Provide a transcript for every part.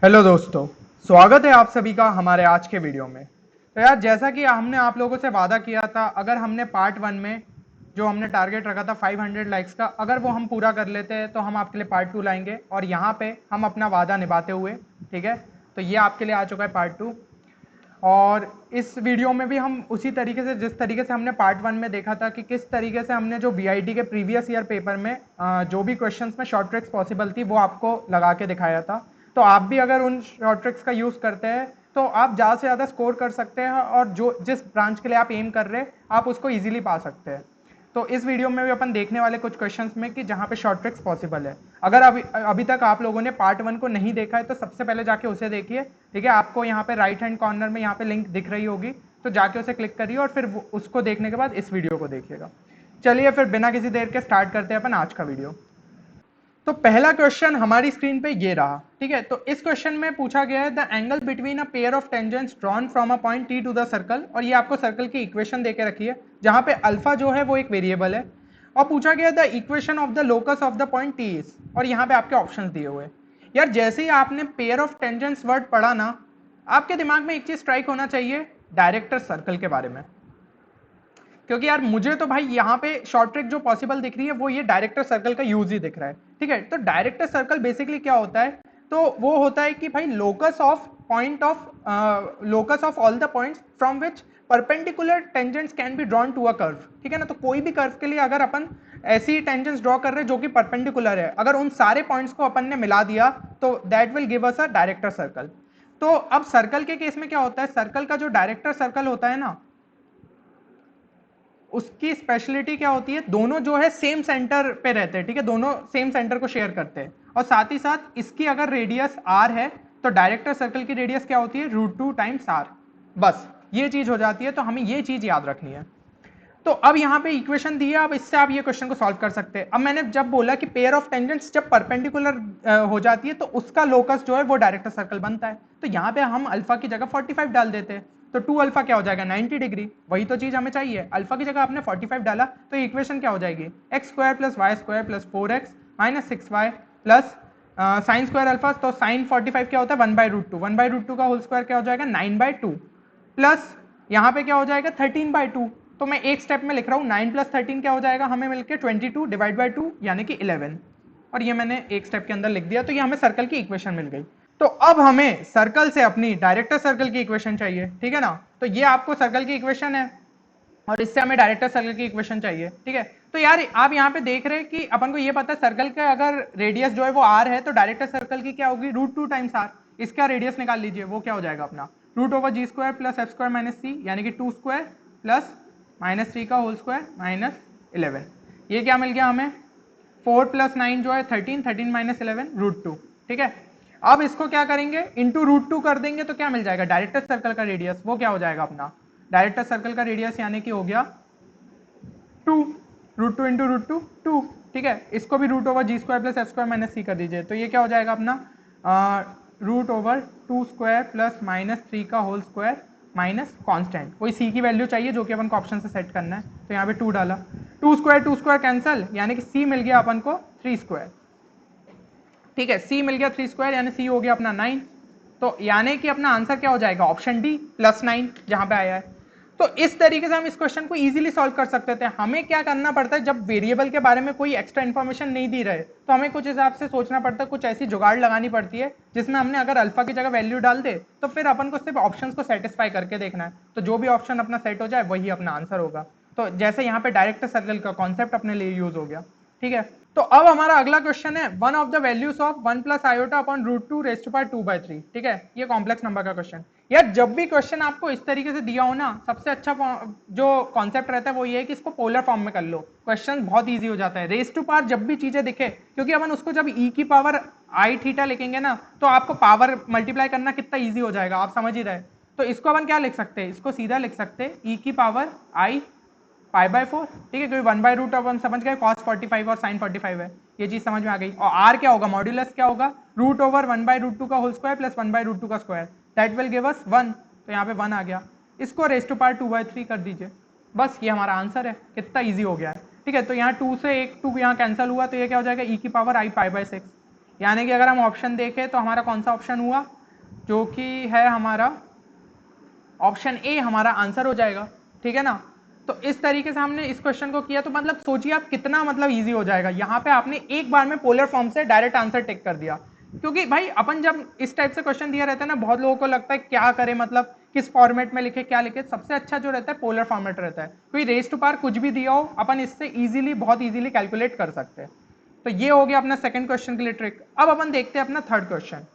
Hello दोस्तों, स्वागत है आप सभी का हमारे आज के वीडियो में। तो यार, जैसा कि हमने आप लोगों से वादा किया था, अगर हमने पार्ट वन में जो हमने टारगेट रखा था 500 लाइक्स का, अगर वो हम पूरा कर लेते हैं तो हम आपके लिए पार्ट टू लाएंगे और यहाँ पे हम अपना वादा निभाते हुए, ठीक है। तो ये आपके लिए आ चुका है पार्ट टू। और इस वीडियो में भी हम उसी तरीके से, जिस तरीके से हमने पार्ट वन में देखा था कि किस तरीके से हमने जो बीआईटी के प्रीवियस ईयर पेपर में जो भी क्वेश्चंस में शॉर्ट ट्रिक्स पॉसिबल थी वो आपको लगा के दिखाया था। तो आप भी अगर उन शॉर्ट ट्रिक्स का यूज करते हैं तो आप ज़्यादा से ज़्यादा स्कोर कर सकते हैं और जो जिस ब्रांच के लिए आप एम कर रहे हैं आप उसको ईजिली पा सकते हैं। तो इस वीडियो में भी अपन देखने वाले कुछ क्वेश्चंस में कि जहां पे शॉर्ट ट्रिक्स पॉसिबल है। अगर अभी तक आप लोगों ने पार्ट वन को नहीं देखा है तो सबसे पहले जाके उसे देखिए, ठीक है। आपको यहाँ पे राइट हैंड कॉर्नर में यहाँ पे लिंक दिख रही होगी, तो जाके उसे क्लिक करिए और फिर उसको देखने के बाद इस वीडियो को देखिएगा। चलिए फिर बिना किसी देर के स्टार्ट करते हैं अपन आज का वीडियो। तो पहला क्वेश्चन हमारी स्क्रीन पे ये रहा, ठीक है। तो इस क्वेश्चन में पूछा गया है the angle between a pair of tangents drawn from a point T to the circle, और ये आपको सर्कल की इक्वेशन देके रखी है जहां पे अल्फा जो है वो एक वेरिएबल है, और पूछा गया the equation of the locus of the point T is, और यहाँ पे आपके ऑप्शंस दिए हुए। यार, जैसे ही आपने पेयर ऑफ टेंजेंट्स वर्ड पढ़ा ना, आपके दिमाग में एक चीज स्ट्राइक होना चाहिए, डायरेक्टर सर्कल के बारे में। क्योंकि यार मुझे तो भाई यहाँ पे शॉर्ट ट्रिक जो पॉसिबल दिख रही है वो ये डायरेक्टर सर्कल का यूज ही दिख रहा है, ठीक है। तो डायरेक्टर सर्कल बेसिकली क्या होता है, तो वो होता है कि भाई locus of all the points from which perpendicular tangents can be drawn to a curve, ठीक है ना। तो कोई भी कर्व के लिए अगर अपन ऐसी टेंजेंट्स ड्रॉ कर रहे हैं जो कि परपेंडिकुलर है, अगर उन सारे पॉइंट्स को अपन ने मिला दिया तो that will give us a director circle. तो अब सर्कल के केस में क्या होता है, सर्कल का जो डायरेक्टर सर्कल होता है ना, उसकी स्पेशलिटी क्या होती है, दोनों जो है सेम सेंटर पे रहते हैं, ठीक है। दोनों सेम सेंटर को शेयर करते हैं, और साथ ही साथ इसकी अगर रेडियस आर है तो डायरेक्टर सर्कल की रेडियस क्या होती है, √2 टाइम्स आर। बस ये चीज हो जाती है, तो हमें ये चीज याद रखनी है। तो अब यहाँ पे इक्वेशन दी है, अब इससे आप ये क्वेश्चन को सॉल्व कर सकते हैं। अब मैंने जब बोला कि पेयर ऑफ टेंजेंट्स जब परपेंडिकुलर हो जाती है तो उसका लोकस जो है वो डायरेक्टर सर्कल बनता है। तो यहाँ पे हम अल्फा की जगह 45 डाल देते हैं, तो 2 अल्फा क्या हो जाएगा, 90 डिग्री। वही तो चीज हमें चाहिए, अल्फा की जगह आपने 45 डाला तो इक्वेशन क्या हो जाएगी, x square plus y square plus 4x minus 6y plus sine square alpha. तो साइन 45 क्या होता है, 1/√2, 1/√2 का होल स्क्वायर क्या हो जाएगा, 9/2 प्लस यहाँ पे क्या हो जाएगा 13/2। तो मैं एक स्टेप में लिख रहा हूँ, 9 प्लस 13 क्या हो जाएगा हमें मिलकर 22 डिवाइड बाई 2 यानी कि 11, और ये मैंने एक स्टेप के अंदर लिख दिया। तो ये हमें सर्कल की इक्वेशन मिल गई। तो अब हमें सर्कल से अपनी डायरेक्टर सर्कल की इक्वेशन चाहिए, ठीक है ना। तो ये आपको सर्कल की इक्वेशन है और इससे हमें डायरेक्टर सर्कल की इक्वेशन चाहिए, ठीक है। तो यार आप यहाँ पे देख रहे हैं कि अपन को ये पता है सर्कल का अगर रेडियस जो है वो आर है तो डायरेक्टर सर्कल की क्या होगी, √2 टाइम्स आर। इसका रेडियस निकाल लीजिए, वो क्या हो जाएगा अपना √g² plus F square minus C, यानी कि 2 स्क्वायर प्लस -3 का होल स्क्वायर माइनस 11। ये क्या मिल गया हमें, 4 प्लस 9 जो है 13, 13 माइनस 11 √2, ठीक है। अब इसको क्या करेंगे, इंटू √2 कर देंगे तो क्या मिल जाएगा, डायरेक्टर सर्कल का रेडियस वो क्या हो जाएगा अपना, डायरेक्टर सर्कल का रेडियस यानी कि हो गया 2, √2 इंटू √2 2, ठीक है। इसको भी √g² plus F square minus C कर दीजिए, तो ये क्या हो जाएगा अपना √2 स्क्वायर प्लस -3 का होल स्क्वायर माइनस कॉन्स्टेंट, कोई सी की वैल्यू चाहिए जो कि अपन को ऑप्शन से सेट करना है, तो यहाँ पे 2 डाला, 2 स्क्वायर कैंसल, यानी कि सी मिल गया अपन को 3 स्क्वायर, ठीक है। सी मिल गया 3 स्क्वायर यानी सी हो गया अपना 9। तो यानी कि अपना आंसर क्या हो जाएगा, ऑप्शन डी +9 जहां पे आया है। तो इस तरीके से हम इस क्वेश्चन को इजीली सॉल्व कर सकते थे। हमें क्या करना पड़ता है, जब वेरिएबल के बारे में कोई एक्स्ट्रा इन्फॉर्मेशन नहीं दी रहे तो हमें कुछ हिसाब से सोचना पड़ता है, कुछ ऐसी जुगाड़ लगानी पड़ती है जिसमें हमने अगर अल्फा की जगह वैल्यू डाल दे तो फिर अपन को सिर्फ ऑप्शंस को सेटिस्फाई करके देखना है, तो जो भी ऑप्शन अपना सेट हो जाए वही अपना आंसर होगा। तो जैसे यहाँ पे डायरेक्टर सर्कल का कॉन्सेप्ट अपने लिए यूज हो गया, ठीक है। तो अब हमारा अगला क्वेश्चन है, one of the values of 1 plus iota upon √2 raised to power 2/3, ठीक है। ये कॉम्प्लेक्स नंबर का क्वेश्चन। यार जब भी क्वेश्चन आपको इस तरीके से दिया हो ना, सबसे अच्छा जो कॉन्सेप्ट रहता है वो ये है कि इसको पोलर फॉर्म में कर लो, क्वेश्चन बहुत ईजी हो जाता है। रेज़ टू पावर जब भी चीजें दिखे, क्योंकि अपन उसको जब ई की पावर आई थीटा लिखेंगे ना तो आपको पावर मल्टीप्लाई करना कितना ईजी हो जाएगा, आप समझ ही रहे। तो इसको अपन क्या लिख सकते हैं, इसको सीधा लिख सकते हैं ई की पावर आई π/4, ठीक है, क्योंकि 1/√, अपन समझ गए cos 45 और sin 45 है, ये चीज समझ में आ गई। और r क्या होगा, मॉड्यूलस क्या होगा, √1/√2 का होल स्क्वायर प्लस 1/√2 का square, that will give us 1। तो यहाँ पे 1 आ गया, इसको रेज़ टू पावर 2/3 कर दीजिए, बस ये हमारा आंसर है। कितना ईजी हो गया है, ठीक है। तो यहाँ 2 से एक 2 यहाँ कैंसिल हुआ तो ये क्या हो जाएगा, ई की पावर आई π/6, यानी कि अगर हम ऑप्शन देखें तो हमारा कौन सा ऑप्शन हुआ, जो कि है हमारा ऑप्शन ए हमारा आंसर हो जाएगा, ठीक है ना। तो इस तरीके से हमने इस क्वेश्चन को किया, तो मतलब सोचिए आप कितना मतलब इजी हो जाएगा। यहाँ पे आपने एक बार में पोलर फॉर्म से डायरेक्ट आंसर टिक कर दिया, क्योंकि भाई अपन जब इस टाइप से क्वेश्चन दिया रहता है ना, बहुत लोगों को लगता है क्या करें, मतलब किस फॉर्मेट में लिखे क्या लिखे। सबसे अच्छा जो रहता है पोलर फॉर्मेट रहता है, कोई रेस टू पावर कुछ भी दिया हो अपन इससे इजीली बहुत इजीली कैलकुलेट कर सकते हैं। तो ये हो गया अपना सेकंड क्वेश्चन के लिए ट्रिक। अब अपन देखते हैं अपना थर्ड क्वेश्चन।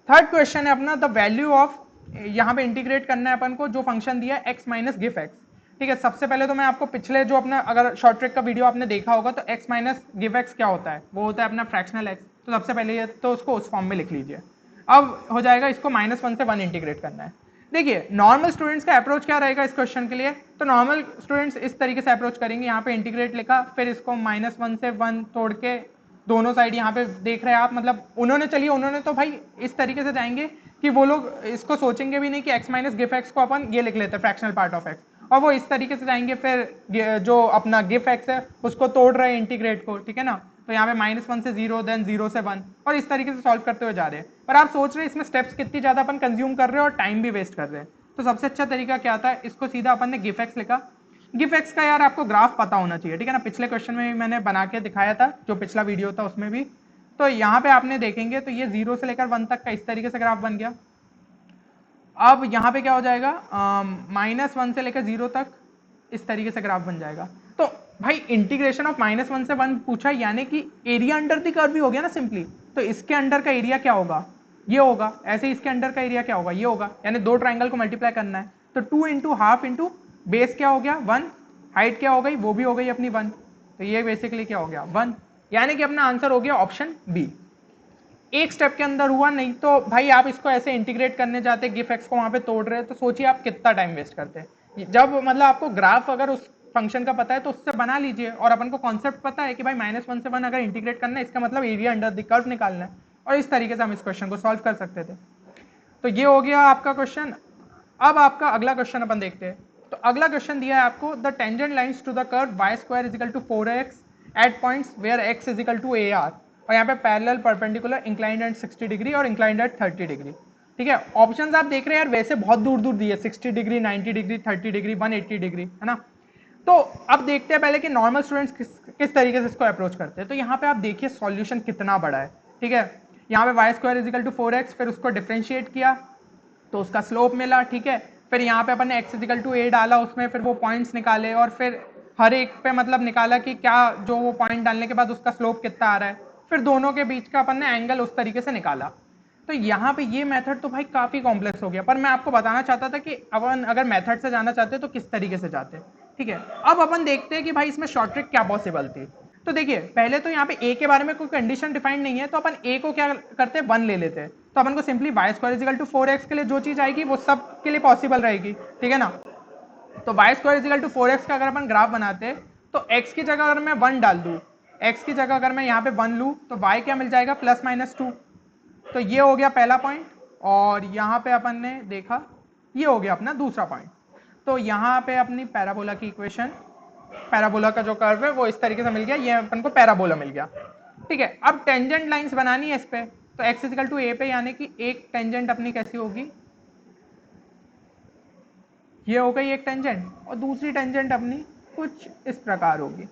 थर्ड क्वेश्चन है अपना द वैल्यू ऑफ, यहाँ पे इंटीग्रेट करना है अपन को जो फंक्शन दिया है x माइनस गिफ एक्स। ठीक है, सबसे पहले तो मैं आपको पिछले जो अपना अगर शॉर्ट ट्रिक का वीडियो आपने देखा होगा तो x माइनस गिव एक्स क्या होता है, वो होता है अपना फ्रैक्शनल x। तो सबसे पहले ये तो उसको उस फॉर्म में लिख लीजिए। अब हो जाएगा, इसको -1 से 1 इंटीग्रेट करना है। देखिए नॉर्मल स्टूडेंट्स का अप्रोच क्या रहेगा इस क्वेश्चन के लिए, तो नॉर्मल स्टूडेंट्स इस तरीके से अप्रोच करेंगे, यहाँ पे इंटीग्रेट लिखा, फिर इसको -1 से 1 तोड़ के दोनों साइड यहाँ पे देख रहे हैं आप, मतलब उन्होंने तो भाई इस तरीके से जाएंगे कि वो लोग इसको सोचेंगे भी नहीं कि x माइनस गिफ एक्स को अपन ये लिख लेते हैं फ्रैक्शनल पार्ट ऑफ x, और वो इस तरीके से जाएंगे, फिर जो अपना गिफ एक्स है उसको तोड़ रहे हैं इंटीग्रेट को, ठीक है ना। तो यहाँ पे -1 से 0, देन 0 से 1, और इस तरीके से सॉल्व करते हुए जा रहे हैं। पर आप सोच रहे हैं इसमें स्टेप्स कितनी ज्यादा अपन कंज्यूम कर रहे हैं और टाइम भी वेस्ट कर रहे हैं। तो सबसे अच्छा तरीका क्या था, इसको सीधा अपन ने गिफ एक्स लिखा। गिफ एक्स का यार आपको ग्राफ पता होना चाहिए, ठीक है ना। पिछले क्वेश्चन में मैंने बना के दिखाया था, जो पिछला वीडियो था उसमें भी। तो यहाँ पे आपने देखेंगे तो ये 0 से लेकर 1 तक का इस तरीके से ग्राफ बन गया। अब यहाँ पे क्या हो जाएगा, -1 से लेकर 0 तक इस तरीके से ग्राफ बन जाएगा। तो भाई इंटीग्रेशन ऑफ -1 से 1 पूछा, यानी कि एरिया अंडर द कर्व भी हो गया ना सिंपली। तो इसके अंडर का एरिया क्या होगा, ये होगा। ऐसे इसके अंडर का एरिया क्या होगा, ये होगा। यानी दो ट्राइंगल को मल्टीप्लाई करना है, तो 2 इंटू हाफ इंटू बेस क्या हो गया 1, हाइट क्या हो गई, वो भी हो गई अपनी 1। तो ये बेसिकली क्या हो गया 1, यानी कि अपना आंसर हो गया ऑप्शन बी। एक स्टेप के अंदर हुआ, नहीं तो भाई आप इसको ऐसे इंटीग्रेट करने जाते गिफ एक्स को वहां पे तोड़ रहे, तो सोचिए आप कितना टाइम वेस्ट करते। जब मतलब आपको ग्राफ अगर उस फंक्शन का पता है तो उससे बना लीजिए, और अपन को कॉन्सेप्ट पता है कि भाई -1 से 1 अगर इंटीग्रेट करना है, इसका मतलब एरिया अंडर द कर्व निकालना है, और इस तरीके से हम इस क्वेश्चन को सॉल्व कर सकते थे। तो ये हो गया आपका क्वेश्चन। अब आपका अगला क्वेश्चन अपन देखते हैं। तो अगला क्वेश्चन दिया है आपको, the tangent lines to the curve y² = 4x at points where x = AR, और यहाँ पे parallel, perpendicular, inclined at 60 degree और इंक्लाइंड एट 30 डिग्री। ठीक है, ऑप्शंस आप देख रहे हैं यार, वैसे बहुत दूर दूर दिए, 60 डिग्री, 90 डिग्री, 30 डिग्री, 180 डिग्री, है ना। तो अब देखते हैं पहले कि नॉर्मल स्टूडेंट्स किस तरीके से इसको अप्रोच करते हैं। तो यहाँ पे आप देखिए सॉल्यूशन कितना बड़ा है, ठीक है। यहाँ पे y² = 4x, फिर उसको डिफ्रेंशिएट किया तो उसका स्लोप मिला, ठीक है। फिर यहाँ पे अपन ने x = a डाला उसमें, फिर वो पॉइंट्स निकाले, और फिर हर एक पे मतलब निकाला कि क्या जो वो पॉइंट डालने के बाद उसका स्लोप कितना आ रहा है, फिर दोनों के बीच का अपन ने एंगल उस तरीके से निकाला। तो यहाँ पे ये मेथड तो भाई काफी कॉम्प्लेक्स हो गया, पर मैं आपको बताना चाहता था कि अपन अगर मेथड से जाना चाहते तो किस तरीके से जाते, ठीक है। अब अपन देखते हैं कि भाई इसमें शॉर्ट ट्रिक क्या पॉसिबल थी। तो देखिए पहले तो यहाँ पे a के बारे में कोई कंडीशन डिफाइंड नहीं है, तो अपन a को क्या करते हैं 1 ले लेते हैं। तो अपन को सिंपली y² = 4x के लिए जो चीज आएगी वो सब के लिए पॉसिबल रहेगी, ठीक है ना। तो y² = 4x का अगर अपन ग्राफ बनाते हैं, तो x की जगह अगर मैं 1 डाल दूं, x की जगह अगर मैं यहाँ पे 1 लूं, तो y क्या मिल जाएगा +-2। तो ये हो गया पहला पॉइंट, और यहाँ पे अपन ने देखा ये हो गया अपना दूसरा पॉइंट। तो यहाँ पे अपनी पैराबोला की इक्वेशन, पैराबोला का जो कर्व है वो इस तरीके से मिल गया, ये अपन को पैराबोला मिल गया, ठीक है। अब टेंजेंट लाइंस बनानी है इस पे, तो x = a पे, यानी कि एक टेंजेंट अपनी कैसी होगी, ये हो गई एक टेंजेंट, और दूसरी टेंजेंट अपनी कुछ इस प्रकार होगी।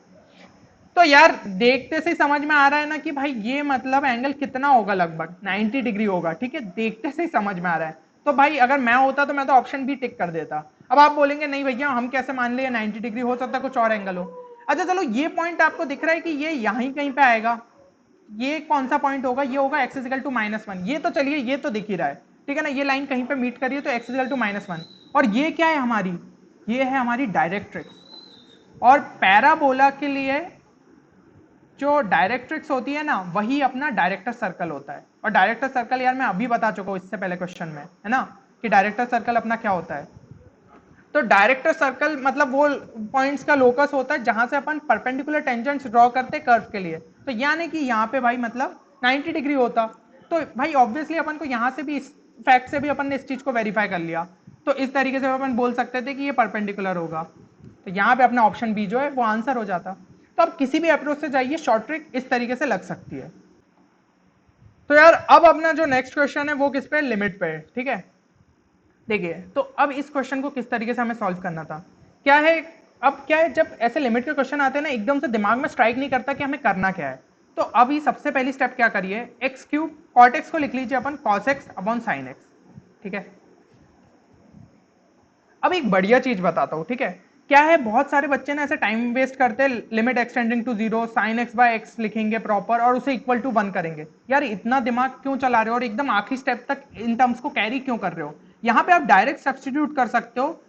तो यार देखते से ही समझ में आ रहा है ना कि भाई ये मतलब एंगल कितना होगा, लगभग 90 डिग्री होगा, ठीक है। देखते से ही समझ में आ रहा है। तो भाई अगर मैं होता तो मैं तो ऑप्शन बी टिक कर देता। अब आप बोलेंगे नहीं भैया हम कैसे मान ले 90 डिग्री, हो सकता है कुछ और एंगल हो। अच्छा चलो, ये पॉइंट आपको दिख रहा है कि ये यहीं कहीं पे आएगा, ये कौन सा पॉइंट होगा, ये होगा x = -1। ये तो चलिए ये तो दिख ही रहा है, ठीक है ना। ये लाइन कहीं पे मीट कर रही है, तो x = -1। और ये क्या है हमारी, ये है हमारी डायरेक्ट्रिक्स। और पैराबोला के लिए जो डायरेक्ट्रिक्स होती है ना, वही अपना डायरेक्टर सर्कल होता है। और डायरेक्टर सर्कल यार मैं अभी बता चुका हूँ इससे पहले क्वेश्चन में, है ना, कि डायरेक्टर सर्कल अपना क्या होता है। तो डायरेक्टर सर्कल मतलब वो पॉइंट्स का लोकस होता है जहां से अपन परपेंडिकुलर टेंजेंट्स ड्रॉ करते हैं कर्व के लिए। तो यानी कि यहाँ पे भाई मतलब 90 डिग्री होता, तो भाई ऑब्वियसली अपन को यहाँ से भी इस फैक्ट से भी अपन ने इस चीज को वेरीफाई कर लिया। तो इस तरीके से अपन बोल सकते थे कि ये परपेंडिकुलर होगा। तो यहाँ पे अपना ऑप्शन बी जो है वो आंसर हो जाता। तो अब किसी भी अप्रोच से जाइए, शॉर्ट ट्रिक इस तरीके से लग सकती है। तो यार अब अपना जो नेक्स्ट क्वेश्चन है वो किस पे, लिमिट पे है, ठीक है। देखिए तो अब इस क्वेश्चन को किस तरीके से हमें सॉल्व करना था, क्या है, अब क्या है, जब ऐसे लिमिट के क्वेश्चन आते हैं ना एकदम से दिमाग में स्ट्राइक नहीं करता कि हमें करना क्या है। तो अभी सबसे पहली स्टेप क्या करिए, एक्स क्यूब कॉट एक्स को लिख लीजिए अपन cos X upon sine X, ठीक है। अब एक बढ़िया चीज बताता हूं, ठीक है। क्या है, बहुत सारे बच्चे ना ऐसे टाइम वेस्ट करते हैं, limit extending to zero sine x by x लिखेंगे प्रॉपर और उसे इक्वल टू 1 करेंगे। यार इतना दिमाग क्यों चला रहे हो और एकदम आखिरी स्टेप तक इन टर्म्स को कैरी क्यों कर रहे हो। यहां पे आप डायरेक्ट सब्सटीट्यूट कर सकते हो,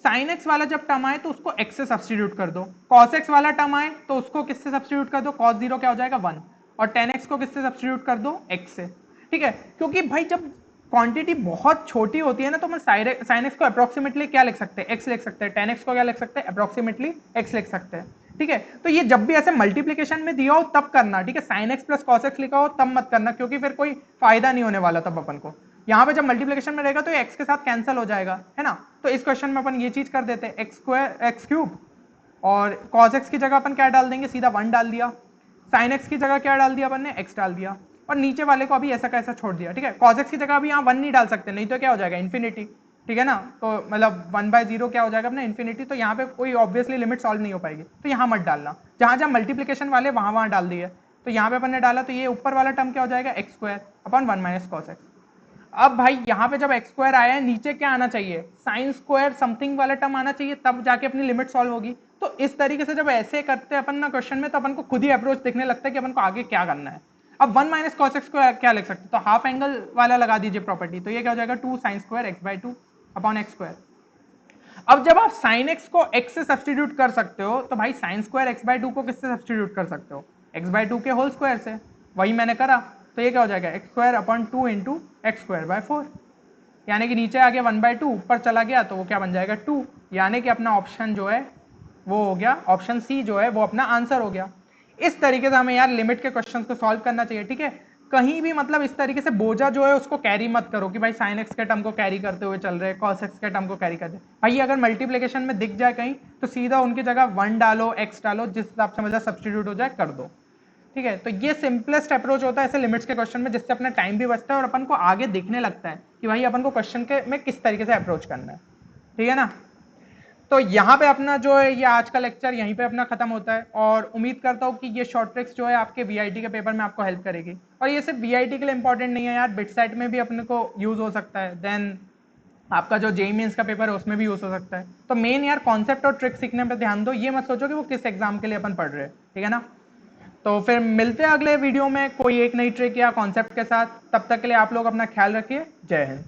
साइन एक्स वाला जब टर्म आए तो उसको एक्स से सब्सटीट्यूट कर दो, कॉस एक्स वाला टर्म आए तो उसको किससे सब्सटीट्यूट कर दो, कॉस जीरो क्या हो जाएगा 1, और टेन एक्स को किससे सब्सटीट्यूट कर दो, एक्स से, ठीक है। क्योंकि भाई जब क्वांटिटी बहुत छोटी होती है ना तो हम साइन एक्स को अप्रोक्सीमेटली क्या लिख सकते हैं, एक्स लिख सकते हैं, टेन एक्स को क्या लिख सकते हैं, अप्रोक्सीमेटली एक्स लिख सकते हैं, ठीक है। तो ये जब भी ऐसे मल्टीप्लीकेशन में दिया हो तब करना, ठीक है। Sine x plus cos x लिखा हो तब मत करना, क्योंकि फिर कोई फायदा नहीं होने वाला तब अपन को। यहाँ पे जब मल्टीप्लीकेशन में रहेगा तो एक्स के साथ कैंसिल हो जाएगा, है ना। तो इस क्वेश्चन में अपन ये चीज कर देते हैं, एक्स स्क्वायर एक्स क्यूब और कॉस एक्स की जगह अपन क्या डाल देंगे, सीधा 1 डाल दिया, साइन एक्स की जगह क्या डाल दिया अपन ने, एक्स डाल दिया, और नीचे वाले को अभी ऐसा कैसा छोड़ दिया, ठीक है। कॉस एक्स की जगह अभी यहाँ 1 नहीं डाल सकते, नहीं तो क्या हो जाएगा इन्फिनिटी, ठीक है ना। तो मतलब 1/0 क्या हो जाएगा अपना इन्फिनिटी, तो यहाँ पे कोई ऑब्वियसली लिमिट सॉल्व नहीं हो पाएगी, तो यहाँ मत डालना, जहां जहां मल्टीप्लीकेशन वाले वहां वहां डाल दिए। तो यहाँ पे अपन ने डाला तो ये ऊपर वाला टर्म क्या हो जाएगा, x square upon 1 minus cos x. अब भाई यहाँ पे जब एक्स स्क्वायर आया है नीचे क्या आना चाहिए, साइन स्क्वायर समथिंग वाला टर्म आना चाहिए, तब जाके अपनी लिमिट सॉल्व होगी। तो इस तरीके से जब ऐसे करते हैं अपन ना क्वेश्चन में, तो अपन को खुद ही अप्रोच दिखने लगता है कि अपन को आगे क्या करना है। अब 1 माइनस कॉस एक्स को क्या लिख सकते, तो हाफ एंगल वाला लगा दीजिए प्रॉपर्टी, तो ये क्या हो जाएगा 2 sine square x by 2 upon x square. अब जब आप साइन एक्स को एक्स से सब्सटीट्यूट कर सकते हो, तो भाई साइन स्क्वायर एक्स बाई 2 को किससे सब्सटीट्यूट कर सकते हो, एक्स बाई 2 के होल स्क्वायर से, वही मैंने करा। तो ये क्या हो जाएगा x square upon 2 into x square by 4, यानी कि नीचे आ गया 1/2, ऊपर चला गया तो वो क्या बन जाएगा 2, यानी कि अपना ऑप्शन जो है वो हो गया, ऑप्शन सी जो है वो अपना आंसर हो गया। इस तरीके से हमें यार लिमिट के क्वेश्चंस को सॉल्व करना चाहिए, ठीक है। कहीं भी मतलब इस तरीके से बोझा जो है उसको कैरी मत करो कि भाई साइन एक्स के टर्म को कैरी करते हुए चल रहे, कॉस एक्स के टर्म को कैरी करते। भाई अगर मल्टीप्लीकेशन में दिख जाए कहीं तो सीधा उनकी जगह 1 डालो, एक्स डालो, जिस हिसाब से मतलब सब्सटीट्यूट हो जाए कर दो, ठीक है। तो ये सिंपलेस्ट अप्रोच होता है ऐसे लिमिट्स के क्वेश्चन में, जिससे अपना टाइम भी बचता है और अपन को आगे दिखने लगता है कि भाई अपन को क्वेश्चन के में किस तरीके से अप्रोच करना है, ठीक है ना। तो यहाँ पे अपना जो है ये आज का लेक्चर यहीं पे अपना खत्म होता है, और उम्मीद करता हूँ कि ये शॉर्ट ट्रिक्स जो है आपके वीआईटी के पेपर में आपको हेल्प करेगी। और ये सिर्फ वीआईटी के लिए इंपॉर्टेंट नहीं है यार, बिट साइट में भी अपने को यूज हो सकता है, देन आपका जो जेईई मेंस का पेपर है उसमें भी यूज हो सकता है। तो मेन यार कॉन्सेप्ट और ट्रिक सीखने पर ध्यान दो, ये मत सोचो कि वो किस एग्जाम के लिए अपन पढ़ रहे हैं, ठीक है ना। तो फिर मिलते हैं अगले वीडियो में कोई एक नई ट्रिक या कॉन्सेप्ट के साथ, तब तक के लिए आप लोग अपना ख्याल रखिए, जय हिंद।